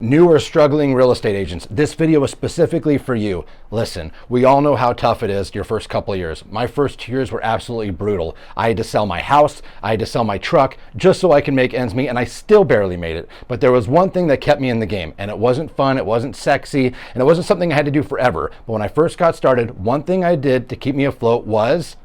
New or struggling real estate agents, this video is specifically for you. Listen, we all know how tough it is your first couple of years. My first 2 years were absolutely brutal. I had to sell my house, I had to sell my truck just so I can make ends meet, and I still barely made it. But there was one thing that kept me in the game, and it wasn't fun, it wasn't sexy, and it wasn't something I had to do forever. But when I first got started, one thing I did to keep me afloat was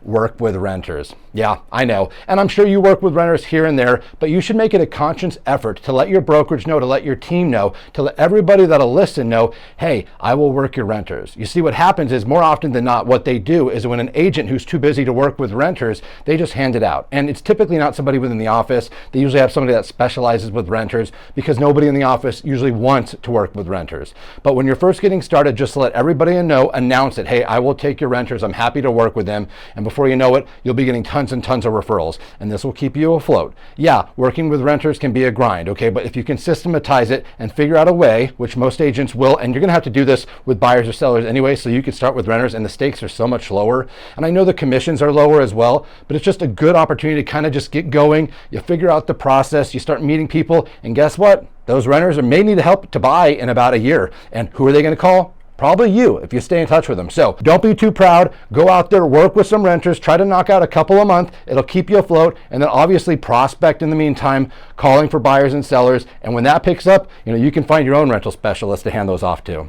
work with renters. Yeah, I know. And I'm sure you work with renters here and there, but you should make it a conscious effort to let your brokerage know, to let your team know, to let everybody that'll listen know, hey, I will work your renters. You see, what happens is more often than not, what they do is when an agent who's too busy to work with renters, they just hand it out. And it's typically not somebody within the office. They usually have somebody that specializes with renters because nobody in the office usually wants to work with renters. But when you're first getting started, just let everybody know, announce it. Hey, I will take your renters. I'm happy to work with them. And before you know it, you'll be getting tons and tons of referrals, and this will keep you afloat. Yeah, working with renters can be a grind, okay, but if you can systematize it and figure out a way, which most agents will, and you're gonna have to do this with buyers or sellers anyway, so you can start with renters, and the stakes are so much lower. And I know the commissions are lower as well, but it's just a good opportunity to kind of just get going. You figure out the process, you start meeting people, and guess what? Those renters may need help to buy in about a year. And who are they gonna call? Probably you, if you stay in touch with them. So don't be too proud. Go out there, work with some renters, try to knock out a couple a month. It'll keep you afloat. And then obviously prospect in the meantime, calling for buyers and sellers. And when that picks up, you can find your own rental specialist to hand those off to.